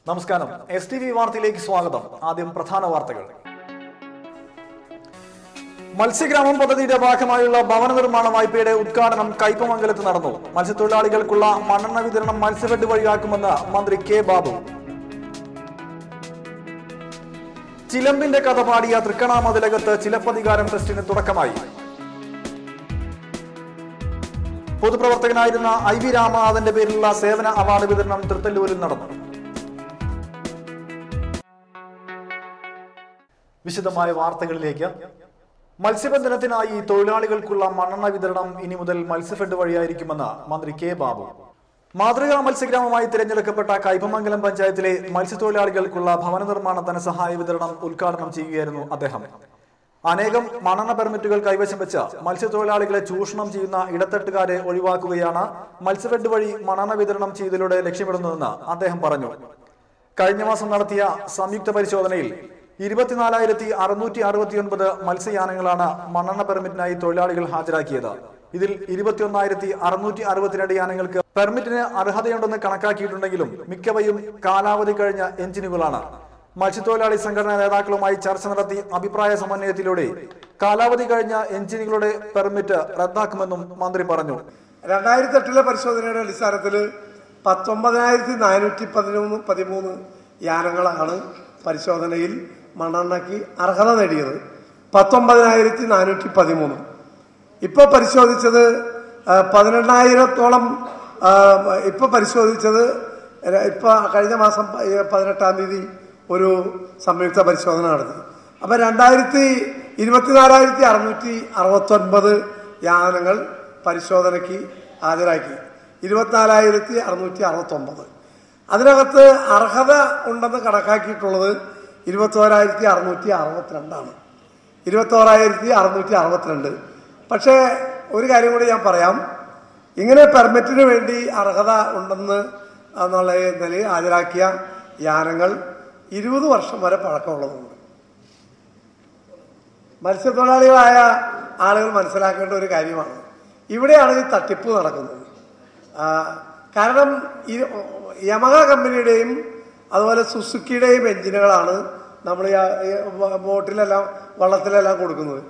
നമസ്കാരം. STV വാർത്തയിലേക്ക് സ്വാഗതം. ആദ്യം പ്രധാന വാർത്തകൾ. മത്സ്യഗ്രാമം പദ്ധതിയുടെ ഭാഗമായുള്ള ഭവന നിർമ്മാണ വായ്പയുടെ ഉദ്ഘാടനം കയ്പമംഗലത്ത് നടന്നു. മത്സ്യത്തൊഴിലാളികൾക്കുള്ള മണ്ണെണ്ണ വിതരണം മത്സ്യഫെഡ് വഴിയാക്കുമെന്ന് മന്ത്രി കെ ബാബു. ചിലമ്പിന്റെ കഥ പാടിയ തൃക്കണാമതിലകത്ത് ചിലപ്പതികാരം ഫെസ്റ്റിന് തുടക്കമായി. പൊതുപ്രവർത്തകനായിരുന്ന IV രാമനാഥന്റെ പേരിലുള്ള സേവന അവാർഡ് വിതരണം തൃത്തല്ലൂരിൽ നടന്നു. വിശദമായ വാർത്തകളിലേക്ക്. മത്സ്യബന്ധനത്തിനായി തൊഴിലാളികൾക്കുള്ള മണ്ണെണ്ണ വിതരണം ഇനി മുതൽ മത്സ്യഫെഡ് വഴിയായിരിക്കുമെന്ന് മന്ത്രി കെ ബാബു. മാതൃകാ മത്സ്യഗ്രാമമായി തിരഞ്ഞെടുക്കപ്പെട്ട കയ്പമംഗലം പഞ്ചായത്തിലെ മത്സ്യത്തൊഴിലാളികൾക്കുള്ള ഭവന നിർമ്മാണ ധനസഹായ വിതരണം ഉദ്ഘാടനം ചെയ്യുകയായിരുന്നു അദ്ദേഹം. അനേകം മണ്ണെണ്ണ പെർമിറ്റുകൾ കൈവശം വെച്ച് മത്സ്യത്തൊഴിലാളികളെ ചൂഷണം ചെയ്യുന്ന ഇടത്തട്ടുകാരെ ഒഴിവാക്കുകയാണ് മത്സ്യഫെഡ് വഴി മണ്ണെണ്ണ വിതരണം ചെയ്തതിലൂടെ ലക്ഷ്യമിടുന്നതെന്ന് അദ്ദേഹം പറഞ്ഞു. കഴിഞ്ഞ മാസം നടത്തിയ സംയുക്ത പരിശോധനയിൽ 24,669 മത്സ്യയാനങ്ങളാണ് മണ്ണെണ്ണ പെർമിറ്റിനായി തൊഴിലാളികൾ ഹാജരാക്കിയത്. ഇതിൽ 21,662 യാനങ്ങൾക്ക് പെർമിറ്റിന് അർഹതയുണ്ടെന്ന് കണക്കാക്കിയിട്ടുണ്ടെങ്കിലും മിക്കവയും കാലാവധി കഴിഞ്ഞ എഞ്ചിനുകളാണ്. മത്സ്യത്തൊഴിലാളി സംഘടനാ നേതാക്കളുമായി ചർച്ച നടത്തി അഭിപ്രായ സമന്വയത്തിലൂടെ കാലാവധി കഴിഞ്ഞ എഞ്ചിനുകളുടെ പെർമിറ്റ് റദ്ദാക്കുമെന്നും മന്ത്രി പറഞ്ഞു. 2008 പരിശോധനയുടെ അടിസ്ഥാനത്തിൽ 19,413 യാനങ്ങളാണ് പരിശോധനയിൽ മണ്ണെണ്ണയ്ക്ക് അർഹത നേടിയത്. 19,413. ഇപ്പോൾ പരിശോധിച്ചത് 18,000-ഓളം. ഇപ്പോൾ പരിശോധിച്ചത് കഴിഞ്ഞ മാസം 18-ാം തീയതി ഒരു സംയുക്ത പരിശോധന നടത്തി. അപ്പം 24,669 യാനങ്ങൾ പരിശോധനയ്ക്ക് ഹാജരാക്കി. 24,669. അതിനകത്ത് അർഹത ഉണ്ടെന്ന് കണക്കാക്കിയിട്ടുള്ളത് 21,662 21,662. പക്ഷേ ഒരു കാര്യം കൂടി ഞാൻ പറയാം. ഇങ്ങനെ പെർമിറ്റിന് വേണ്ടി അർഹത ഉണ്ടെന്ന് എന്നുള്ള നിലയിൽ ഹാജരാക്കിയ യാനങ്ങൾ 20 വർഷം വരെ പഴക്കമുള്ളതുണ്ട്. മത്സ്യത്തൊഴിലാളികളായ ആളുകൾ മനസ്സിലാക്കേണ്ട ഒരു കാര്യമാണ്. ഇവിടെയാണ് ഈ തട്ടിപ്പ് നടക്കുന്നത്. കാരണം ഈ യമഹ കമ്പനിയുടെയും അതുപോലെ സുസുക്കിയുടെയും എഞ്ചിനുകളാണ് നമ്മൾ ബോട്ടിലെല്ലാം വള്ളത്തിലെല്ലാം കൊടുക്കുന്നത്.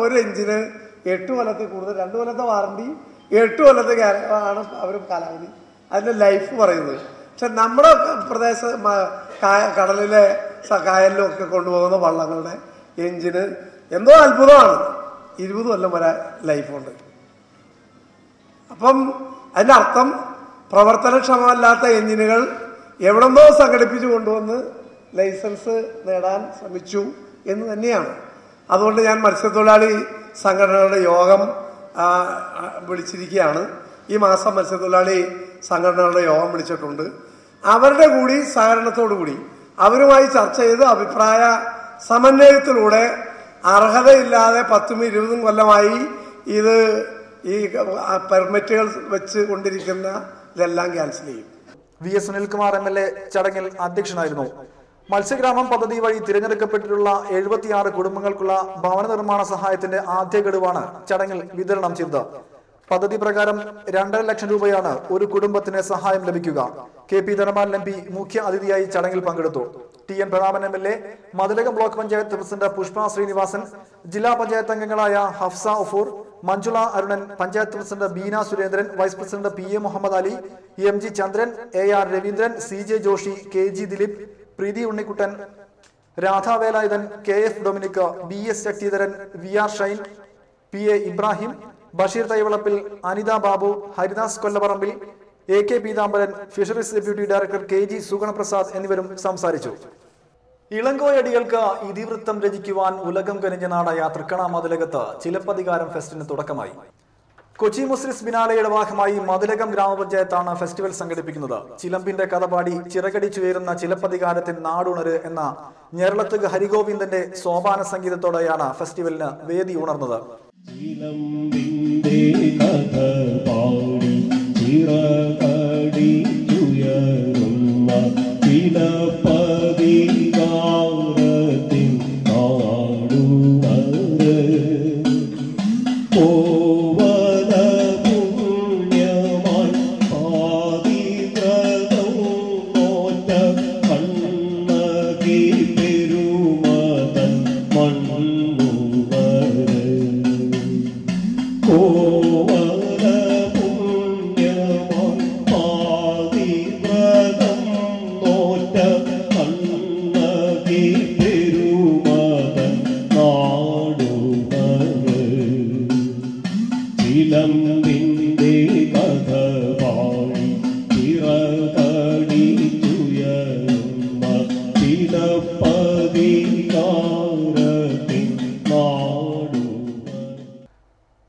ഒരു എഞ്ചിന് 8 കൊല്ലത്തിൽ കൂടുതൽ, 2 കൊല്ലത്തെ വാറണ്ടി, 8 കൊല്ലത്തെ ആണ് അവർ കാലാവധി, അതിന്റെ ലൈഫ് പറയുന്നത്. പക്ഷെ നമ്മുടെ പ്രദേശ കടലിലെ കായലിലും ഒക്കെ കൊണ്ടുപോകുന്ന വള്ളങ്ങളുടെ എഞ്ചിന് എന്തോ അത്ഭുതമാണ്, 20 കൊല്ലം വരെ ലൈഫുണ്ട്. അപ്പം അതിന്റെ അർത്ഥം പ്രവർത്തനക്ഷമമല്ലാത്ത എഞ്ചിനുകൾ എവിടെന്തോ സംഘടിപ്പിച്ചു കൊണ്ടുവന്ന് ലൈസൻസ് നേടാൻ ശ്രമിച്ചു എന്ന് തന്നെയാണ്. അതുകൊണ്ട് ഞാൻ മത്സ്യത്തൊഴിലാളി സംഘടനകളുടെ യോഗം വിളിച്ചിരിക്കുകയാണ്. ഈ മാസം മത്സ്യത്തൊഴിലാളി സംഘടനകളുടെ യോഗം വിളിച്ചിട്ടുണ്ട്. അവരുടെ കൂടി സഹകരണത്തോടു കൂടി അവരുമായി ചർച്ച ചെയ്ത് അഭിപ്രായ സമന്വയത്തിലൂടെ അർഹതയില്ലാതെ 10-20 കൊല്ലമായി ഇത് ഈ പെർമിറ്റുകൾ വെച്ച് കൊണ്ടിരിക്കുന്ന ഇതെല്ലാം ക്യാൻസൽ ചെയ്യും. VS സുനിൽകുമാർ MLA ചടങ്ങിൽ അധ്യക്ഷനായിരുന്നു. മത്സ്യഗ്രാമം പദ്ധതി വഴി തിരഞ്ഞെടുക്കപ്പെട്ടിട്ടുള്ള 76 കുടുംബങ്ങൾക്കുള്ള ഭവന നിർമ്മാണ സഹായത്തിന്റെ ആദ്യ ഗഡുവാണ് ചടങ്ങിൽ വിതരണം ചെയ്തത്. പദ്ധതി പ്രകാരം 2.5 ലക്ഷം രൂപയാണ് ഒരു കുടുംബത്തിന് സഹായം ലഭിക്കുക. KP ധനപാലൻ MP മുഖ്യ അതിഥിയായി ചടങ്ങിൽ പങ്കെടുത്തു. TN Prathapan MLA, Mathilakam block panchayat president Pushpa Sreenivasan, ജില്ലാ പഞ്ചായത്ത് അംഗങ്ങളായ Hafsa Ofoor, Manjula Arunan, panchayat president Beena Surendran, vice president PA Muhammad Ali, MG Chandran, AR Raveendran, CJ Joshi, KG Dileep, Preethi Unnikuttan, Radha Velayudhan, KF Dominic, BS Sakthidharan, VR Shine, PA Ibrahim, Basheer Thaivalappil, Anitha Babu, Haridas Kollaparambil, AK Peethambaran, fisheries deputy director KG Suganaprasad എന്നിവരും സംസാരിച്ചു. ഇളങ്കോയടികൾക്ക് ഇതിവൃത്തം രചിക്കുവാൻ ഉലകം കനിഞ്ഞ നാടായ തൃക്കണാമതിലകത്ത് ചിലപ്പതികാരം ഫെസ്റ്റിന് തുടക്കമായി. കൊച്ചി മുസ്ലിസ് ബിനാലയുടെ ഭാഗമായി മതിലകം ഗ്രാമപഞ്ചായത്താണ് ഫെസ്റ്റിവൽ സംഘടിപ്പിക്കുന്നത്. ചിലമ്പിന്റെ കഥ പാടി ചിറകടിച്ചുയരുന്ന ചിലപ്പതികാരത്തിൻ നാടുണര് എന്ന ഞെരളത്തുക ഹരിഗോവിന്ദന്റെ സോപാന സംഗീതത്തോടെയാണ് ഫെസ്റ്റിവലിന് വേദി ഉണർന്നത്.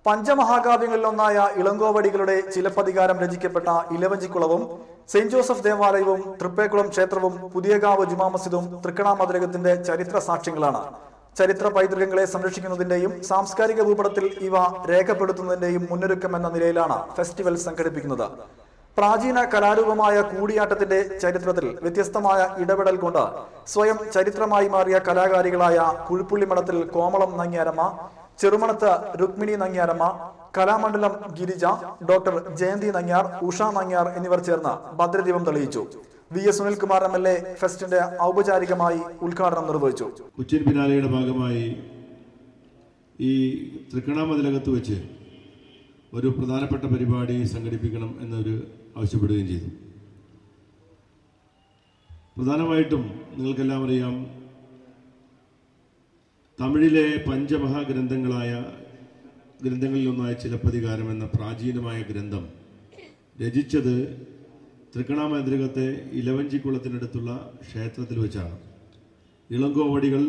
പഞ്ചമഹാകാവ്യങ്ങളിലൊന്നായ ഇളങ്കോവടികളുടെ ചിലപ്പതികാരം രചിക്കപ്പെട്ട ഇലവഞ്ചിക്കുളവും സെന്റ് ജോസഫ് ദേവാലയവും തൃപ്പേക്കുളം ക്ഷേത്രവും പുതിയകാവ് ജുമാ മസ്ജിദും തൃക്കണാമതിലകത്തിന്റെ ചരിത്ര സാക്ഷ്യങ്ങളാണ്. ചരിത്ര പൈതൃകങ്ങളെ സംരക്ഷിക്കുന്നതിന്റെയും സാംസ്കാരിക ഭൂപടത്തിൽ ഇവ രേഖപ്പെടുത്തുന്നതിന്റെയും മുന്നൊരുക്കം എന്ന നിലയിലാണ് ഫെസ്റ്റിവൽ സംഘടിപ്പിക്കുന്നത്. പ്രാചീന കലാരൂപമായ കൂടിയാട്ടത്തിന്റെ ചരിത്രത്തിൽ വ്യത്യസ്തമായ ഇടപെടൽ കൊണ്ട് സ്വയം ചരിത്രമായി മാറിയ കലാകാരികളായ കുഴിപ്പുള്ളിമഠത്തിൽ കോമളം നങ്ങ്യാരമ്മ, ചെറുമണത്ത് രുക്മിണി നങ്ങ്യാരമ്മ, കലാമണ്ഡലം ഗിരിജ, ഡോക്ടർ ജയന്തി നങ്ങ്യാർ, ഉഷ നങ്ങ്യാർ എന്നിവർ ചേർന്ന് ഭദ്രദീപം തെളിയിച്ചു. VS സുനിൽകുമാർ MLA ഫെസ്റ്റിന്റെ ഔപചാരികമായി ഉദ്ഘാടനം നിർവഹിച്ചു. കൊച്ചിൻ ബിനാലയുടെ ഭാഗമായി ഈ തൃക്കണാമതിലകത്ത് വെച്ച് ഒരു പ്രധാനപ്പെട്ട പരിപാടി സംഘടിപ്പിക്കണം എന്നൊരു ആവശ്യപ്പെടുകയും ചെയ്തു. പ്രധാനമായിട്ടും നിങ്ങൾക്കെല്ലാം അറിയാം, തമിഴിലെ ഗ്രന്ഥങ്ങളിലൊന്നായ ചിലപ്പതികാരം എന്ന പ്രാചീനമായ ഗ്രന്ഥം രചിച്ചത് തൃക്കണാമതിലകത്തെ ഇലവഞ്ചിക്കുളത്തിനടുത്തുള്ള ക്ഷേത്രത്തിൽ വെച്ചാണ്. ഇളങ്കോവടികൾ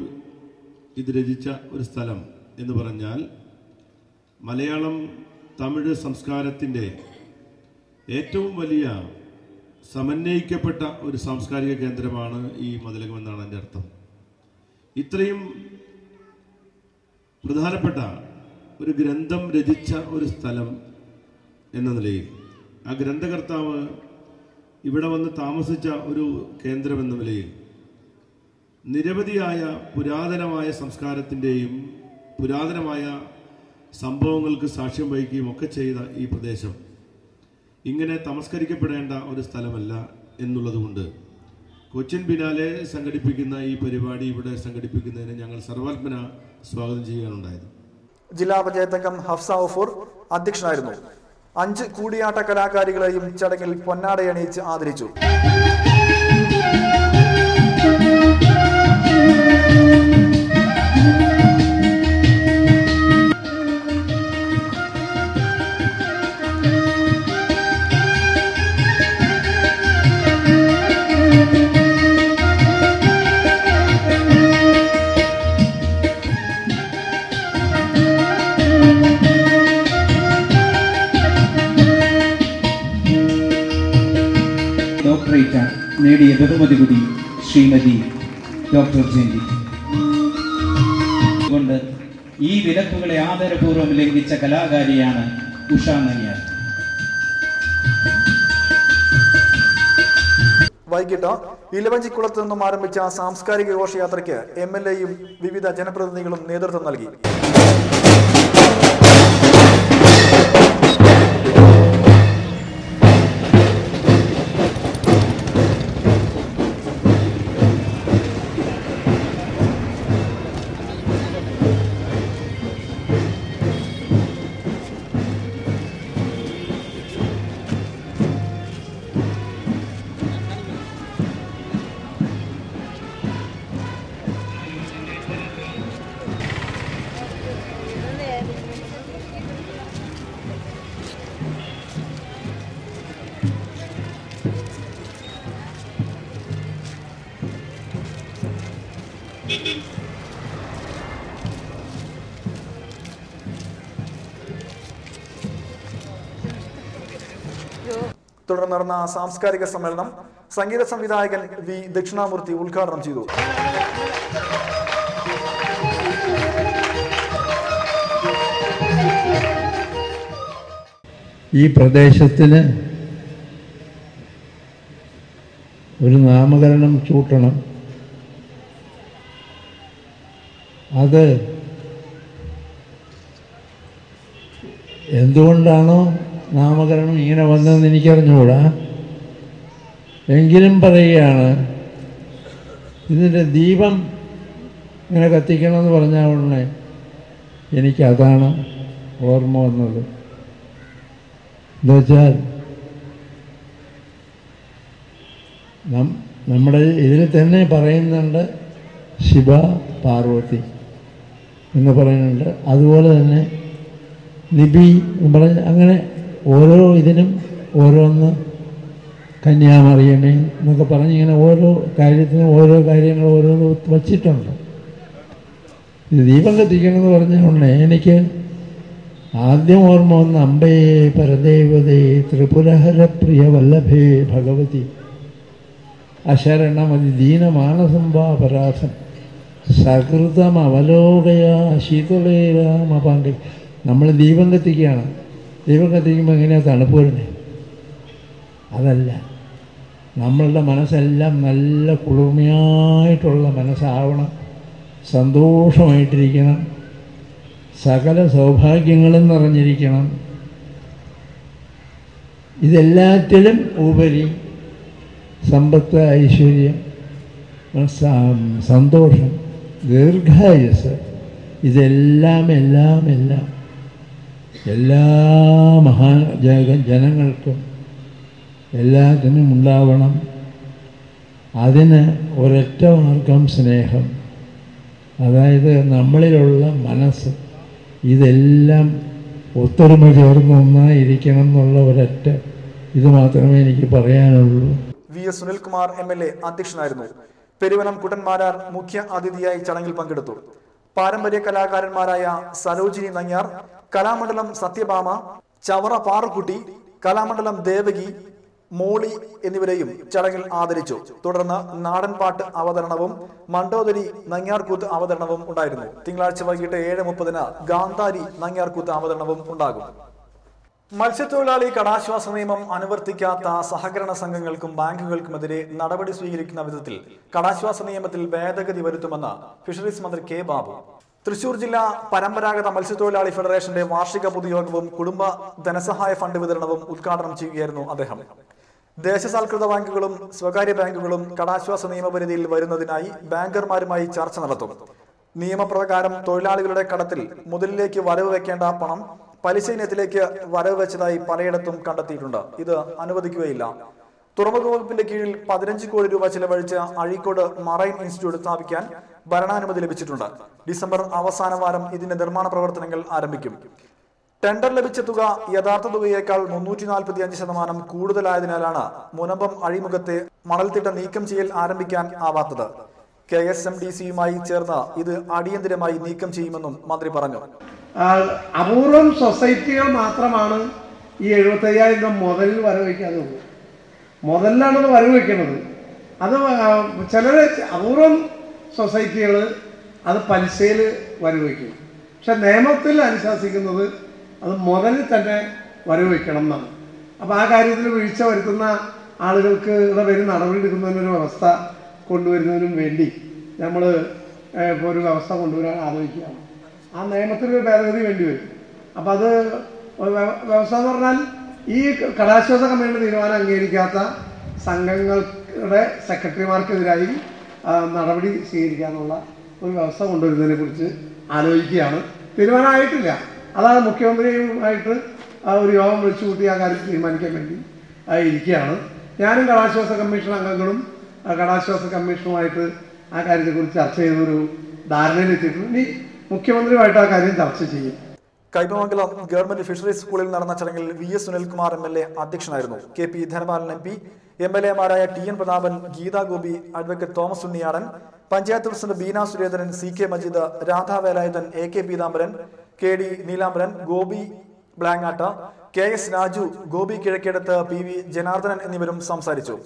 ഇത് രചിച്ച ഒരു സ്ഥലം എന്ന് പറഞ്ഞാൽ മലയാളം തമിഴ് സംസ്കാരത്തിൻ്റെ ഏറ്റവും വലിയ സമന്വയിക്കപ്പെട്ട ഒരു സാംസ്കാരിക കേന്ദ്രമാണ് ഈ മതിലകം എന്നാണ് എൻ്റെ അർത്ഥം. ഇത്രയും പ്രധാനപ്പെട്ട ഒരു ഗ്രന്ഥം രചിച്ച ഒരു സ്ഥലം എന്ന നിലയിൽ ആ ഗ്രന്ഥകർത്താവ് ഇവിടെ വന്ന് താമസിച്ച ഒരു കേന്ദ്രം എന്ന നിലയിൽ നിരവധിയായ പുരാതനമായ സംസ്കാരത്തിൻ്റെയും പുരാതനമായ സംഭവങ്ങൾക്ക് സാക്ഷ്യം വഹിക്കുകയും ഒക്കെ ചെയ്ത ഈ പ്രദേശം ഇങ്ങനെ തമസ്കരിക്കപ്പെടേണ്ട ഒരു സ്ഥലമല്ല എന്നുള്ളതുകൊണ്ട് കൊച്ചിൻ ബിനാലെ സംഘടിപ്പിക്കുന്ന ഈ പരിപാടി ഇവിടെ സംഘടിപ്പിക്കുന്നതിന് ഞങ്ങൾ സർവാത്മന സ്വാഗതം ചെയ്യാനുണ്ടായത്. ജില്ലാ പഞ്ചായത്ത് അംഗം ഹഫ്സ ഉഫൂർ അധ്യക്ഷനായിരുന്നു. 5 കൂടിയാട്ട കലാകാരികളെയും ചടങ്ങിൽ പൊന്നാടയണിയിച്ച് ആദരിച്ചു. നേടിയ ബഹുമതി കൂടി ശ്രീമതി ഡോക്ടർ ജയന്തി. അതുകൊണ്ട് ഈ വിലക്കുകളെ ആദരപൂർവ്വം ലംഘിച്ച കലാകാരിയാണ് ഉഷ നങ്ങ്യാർ. വൈകിട്ട് ഇലവഞ്ചിക്കുളത്ത് നിന്നും ആരംഭിച്ച സാംസ്കാരിക ഘോഷയാത്രയ്ക്ക് MLAയും വിവിധ ജനപ്രതിനിധികളും നേതൃത്വം നൽകി. തുടർന്ന് നടന്ന സാംസ്കാരിക സമ്മേളനം സംഗീത സംവിധായകൻ V ദക്ഷിണാമൂർത്തി ഉദ്ഘാടനം ചെയ്തു. ഈ പ്രദേശത്തിന് ഒരു നാമകരണം ചൂട്ടണം. അത് എന്തുകൊണ്ടാണോ നാമകരണം ഇങ്ങനെ വന്നതെന്ന് എനിക്കറിഞ്ഞുകൂടാ. എങ്കിലും പറയുകയാണ്, ഇതിൻ്റെ ദീപം ഇങ്ങനെ കത്തിക്കണമെന്ന് പറഞ്ഞ ഉടനെ എനിക്കതാണ് ഓർമ്മ വന്നത്. എന്നുവെച്ചാൽ നമ്മുടെ ഇതിൽ തന്നെ പറയുന്നുണ്ട് ശിവ പാർവതി എന്ന് പറയുന്നുണ്ട്. അതുപോലെ തന്നെ നിബി എന്ന് പറഞ്ഞ് അങ്ങനെ ഓരോ ഇതിനും ഓരോന്ന് കന്യാമറിയമേ എന്നൊക്കെ പറഞ്ഞ് ഇങ്ങനെ ഓരോ കാര്യത്തിനും ഓരോ കാര്യങ്ങൾ ഓരോന്ന് വച്ചിട്ടുണ്ട്. ഇത് ദീപം കത്തിക്കണമെന്ന് പറഞ്ഞുകൊണ്ട് എനിക്ക് ആദ്യം ഓർമ്മ വന്ന് അമ്പേ പരദേവതേ ത്രിപുരഹര പ്രിയ വല്ലഭേ ഭഗവതി അശരണമതി ദീനമാനസംഭാപരാധം സകൃതം അവലോകയ ശീതളേ രാമപാണ്ഡെ. നമ്മൾ ദീപം കത്തിക്കുകയാണ്. ദീപം കത്തിക്കുമ്പോൾ എങ്ങനെയാണ് തണുപ്പ് വരുന്നത്? അതല്ല, നമ്മളുടെ മനസ്സെല്ലാം നല്ല കുളിർമയായിട്ടുള്ള മനസ്സാവണം, സന്തോഷമായിട്ടിരിക്കണം, സകല സൗഭാഗ്യങ്ങളും നിറഞ്ഞിരിക്കണം. ഇതെല്ലാറ്റിലും ഉപരി സമ്പത്ത്, ഐശ്വര്യം, സന്തോഷം, ദീർഘായുസ്, ഇതെല്ലാം എല്ലാ ജനങ്ങൾക്കും എല്ലാത്തിനും ഉണ്ടാവണം. അതിന് ഒരൊറ്റ മാർഗം സ്നേഹം. അതായത് നമ്മളിലുള്ള മനസ്സ് ഇതെല്ലാം ഒത്തൊരുമ ചേർന്ന് ഒന്നായിരിക്കണം എന്നുള്ള ഒരൊറ്റ ഇത് മാത്രമേ എനിക്ക് പറയാനുള്ളൂ. VS സുനിൽകുമാർ MLA അധ്യക്ഷനായിരുന്നു. പെരുവനം കുട്ടന്മാരാർ മുഖ്യ അതിഥിയായി ചടങ്ങിൽ പങ്കെടുത്തു. പാരമ്പര്യ കലാകാരന്മാരായ സരോജിനി നങ്ങ്യാർ, കലാമണ്ഡലം സത്യഭാമ, ചവറ പാറുക്കുട്ടി, കലാമണ്ഡലം ദേവകി, മോളി എന്നിവരെയും ചടങ്ങിൽ ആദരിച്ചു. തുടർന്ന് നാടൻപാട്ട് അവതരണവും മണ്ടോദരി നങ്ങ്യാർകൂത്ത് അവതരണവും ഉണ്ടായിരുന്നു. തിങ്കളാഴ്ച വൈകിട്ട് 7:30 ഗാന്ധാരി നങ്ങ്യാർകൂത്ത് അവതരണവും ഉണ്ടാകും. മത്സ്യത്തൊഴിലാളി കടാശ്വാസ നിയമം അനുവർത്തിക്കാത്ത സഹകരണ സംഘങ്ങൾക്കും ബാങ്കുകൾക്കുമെതിരെ നടപടി സ്വീകരിക്കുന്ന വിധത്തിൽ കടാശ്വാസ നിയമത്തിൽ ഭേദഗതി വരുത്തുമെന്ന് ഫിഷറീസ് മന്ത്രി K. ബാബു. തൃശൂർ ജില്ലാ പരമ്പരാഗത മത്സ്യത്തൊഴിലാളി ഫെഡറേഷന്റെ വാർഷിക പൊതുയോഗവും കുടുംബ ധനസഹായ ഫണ്ട് വിതരണവും ഉദ്ഘാടനം ചെയ്യുകയായിരുന്നു അദ്ദേഹം. ദേശസാൽകൃത ബാങ്കുകളും സ്വകാര്യ ബാങ്കുകളും കടാശ്വാസ നിയമപരിധിയിൽ വരുന്നതിനായി ബാങ്കർമാരുമായി ചർച്ച നടത്തും. നിയമപ്രകാരം തൊഴിലാളികളുടെ കടത്തിൽ മുതലിലേക്ക് വരവ് വെക്കേണ്ട പണം പലിശ ഇനത്തിലേക്ക് വരവ് വെച്ചതായി പലയിടത്തും കണ്ടെത്തിയിട്ടുണ്ട്. ഇത് അനുവദിക്കുകയില്ല. തുറമുഖ വകുപ്പിന്റെ കീഴിൽ 15 കോടി രൂപ ചെലവഴിച്ച് അഴീക്കോട് മറൈൻ ഇൻസ്റ്റിറ്റ്യൂട്ട് സ്ഥാപിക്കാൻ ഭരണാനുമതി ലഭിച്ചിട്ടുണ്ട്. ഡിസംബർ അവസാന വാരം ഇതിന്റെ നിർമ്മാണ പ്രവർത്തനങ്ങൾ ആരംഭിക്കും. ടെൻഡർ ലഭിച്ച തുക യഥാർത്ഥ തുകയേക്കാൾ 345% കൂടുതലായതിനാലാണ് മുനമ്പം അഴിമുഖത്തെ മണൽത്തിട്ട നീക്കം ചെയ്യൽ ആരംഭിക്കാൻ ആവാത്തത്. KSMDCയുമായി ചേർന്ന് ഇത് അടിയന്തരമായി നീക്കം ചെയ്യുമെന്നും മന്ത്രി പറഞ്ഞു. അപൂർവം സൊസൈറ്റികൾ മാത്രമാണ് ഈ 75,000 മുതലിൽ വരവയ്ക്കാതെ മുതലിലാണത് വരവയ്ക്കുന്നത്. അത് ചിലര് അപൂർവം സൊസൈറ്റികൾ അത് പലിശയിൽ വരവയ്ക്കും. പക്ഷെ നിയമത്തിൽ അനുശാസിക്കുന്നത് അത് മുതലിൽ തന്നെ വരവയ്ക്കണം എന്നാണ്. അപ്പോൾ ആ കാര്യത്തിൽ വീഴ്ച വരുത്തുന്ന ആളുകൾക്ക് പേര് നടപടി എടുക്കുന്നതിനൊരു വ്യവസ്ഥ കൊണ്ടുവരുന്നതിനും വേണ്ടി നമ്മൾ ഇപ്പോൾ ഒരു വ്യവസ്ഥ കൊണ്ടുവരാൻ ആലോചിക്കുകയാണ്. ആ നിയമത്തിനൊരു ഭേദഗതി വേണ്ടി വരും. അപ്പം അത് വ്യവസ്ഥ എന്ന് പറഞ്ഞാൽ ഈ കടാശ്വാസ കമ്മിറ്റിയുടെ തീരുമാനം അംഗീകരിക്കാത്ത സംഘങ്ങളുടെ സെക്രട്ടറിമാർക്കെതിരായി നടപടി സ്വീകരിക്കാനുള്ള ഒരു വ്യവസ്ഥ കൊണ്ടുവരുന്നതിനെ കുറിച്ച് ആലോചിക്കുകയാണ്. തീരുമാനമായിട്ടില്ല. അതാണ് മുഖ്യമന്ത്രിയുമായിട്ട് ഒരു യോഗം വിളിച്ചു കൂട്ടി ആ കാര്യം തീരുമാനിക്കാൻ വേണ്ടി ഇരിക്കുകയാണ്. ഞാനും കടാശ്വാസ കമ്മീഷൻ അംഗങ്ങളും കടാശ്വാസ കമ്മീഷനുമായിട്ട് ആ കാര്യത്തെക്കുറിച്ച് ചർച്ച ചെയ്തൊരു ധാരണയിലെത്തിയിട്ടുണ്ട്. ഇനി മുഖ്യമന്ത്രിയുമായിട്ട് ആ കാര്യം ചർച്ച ചെയ്യും. കൈപ്പമംഗലം ഗവൺമെന്റ് ഫിഷറീസ് സ്കൂളിൽ നടന്ന ചടങ്ങിൽ VS സുനിൽകുമാർ MLA അധ്യക്ഷനായിരുന്നു. KP ധനപാലൻ MP, MLAമാരായ TN Prathapan, Geetha Gopi, advocate Thomas Unniyadan, panchayat president Beena Surendran, CK Majeed, Radha Velayudhan, AK Peethambaran, KD Neelambaran, Gopi Blangatta, KS Raju, Gopi Kizhakkedath, PV Janardhanan എന്നിവരും സംസാരിച്ചു.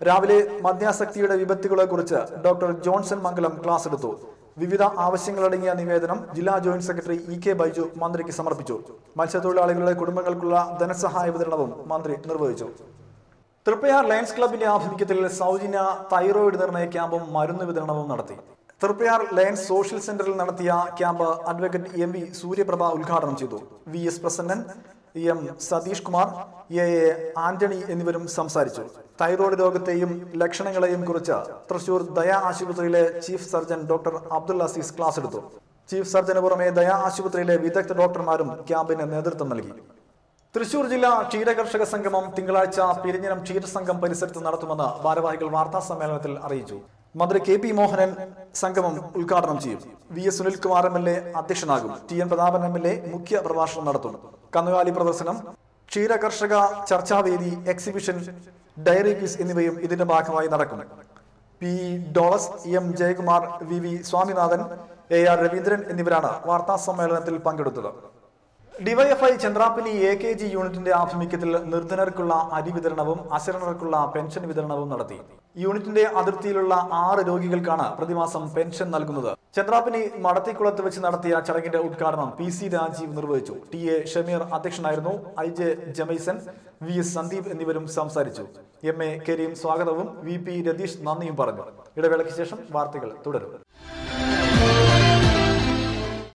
രാവിലെ മദ്യാസക്തിയുടെ വിപത്തുകളെ കുറിച്ച് ഡോക്ടർ ജോൺസൺ മംഗലം ക്ലാസ് എടുത്തു. വിവിധ ആവശ്യങ്ങളടങ്ങിയ നിവേദനം ജില്ലാ ജോയിന്റ് സെക്രട്ടറി EK ബൈജു മന്ത്രിക്ക് സമർപ്പിച്ചു. മത്സ്യത്തൊഴിലാളികളുടെ കുടുംബങ്ങൾക്കുള്ള ധനസഹായ വിതരണവും മന്ത്രി നിർവഹിച്ചു. തൃപ്പയാർ ലയൺസ് ക്ലബിന്റെ ആഭിമുഖ്യത്തിൽ സൗജന്യ തൈറോയിഡ് നിർണയ ക്യാമ്പും മരുന്ന് വിതരണവും നടത്തി. തൃപ്പയാർ ലയൺസ് സോഷ്യൽ സെന്ററിൽ നടത്തിയ ക്യാമ്പ് അഡ്വക്കേറ്റ് MV സൂര്യപ്രഭ ഉദ്ഘാടനം ചെയ്തു. VS Prasannan, M Satheesh Kumar, AA Antony എന്നിവരും സംസാരിച്ചു. തൈറോയ്ഡ് രോഗത്തെയും ലക്ഷണങ്ങളെയും കുറിച്ച് തൃശൂർ ദയാ ആശുപത്രിയിലെ chief surgeon doctor Abdul Azeez class എടുത്തു. ചീഫ് സർജന് പുറമെ ദയാ ആശുപത്രിയിലെ വിദഗ്ധ ഡോക്ടർമാരും ക്യാമ്പിന് നേതൃത്വം നൽകി. തൃശൂർ ജില്ലാ ക്ഷീരകർഷക സംഗമം തിങ്കളാഴ്ച പെരിഞ്ഞനം ക്ഷീരസംഘം പരിസരത്ത് നടത്തുമെന്ന് ഭാരവാഹികൾ വാർത്താ സമ്മേളനത്തിൽ അറിയിച്ചു. മന്ത്രി KP മോഹനൻ സംഗമം ഉദ്ഘാടനം ചെയ്യും. VS Sunilkumar MLA അധ്യക്ഷനാകും. TN Prathapan MLA മുഖ്യ പ്രഭാഷണം നടത്തും. കന്നുകാലി പ്രദർശനം, ക്ഷീരകർഷക ചർച്ചാവേദി, എക്സിബിഷൻ, ഡയറി ക്വിസ് എന്നിവയും ഇതിന്റെ ഭാഗമായി നടക്കും. P Dolas, M Jayakumar, V Swaminathan, AR Raveendran എന്നിവരാണ് വാർത്താ സമ്മേളനത്തിൽ പങ്കെടുത്തത്. ഡിവൈഎഫ്ഐ ചന്ദ്രാപ്പിനി AKG യൂണിറ്റിന്റെ ആഭിമുഖ്യത്തിൽ നിർധനർക്കുള്ള അരി വിതരണവും അശരണർക്കുള്ള പെൻഷൻ വിതരണവും നടത്തി. യൂണിറ്റിന്റെ അതിർത്തിയിലുള്ള 6 രോഗികൾക്കാണ് പ്രതിമാസം പെൻഷൻ നൽകുന്നത്. ചന്ദ്രാപ്പിനി മടത്തിക്കുളത്ത് വെച്ച് നടത്തിയ ചടങ്ങിന്റെ ഉദ്ഘാടനം PC രാജീവ് നിർവഹിച്ചു. TA ഷമീർ അധ്യക്ഷനായിരുന്നു. IJ ജമൈസൻ, VS സന്ദീപ് എന്നിവരും സംസാരിച്ചു. MA കരീം സ്വാഗതവും VP രതീഷ് നന്ദിയും പറഞ്ഞു. ഇടവേളയ്ക്ക് ശേഷം വാർത്തകൾ തുടരും.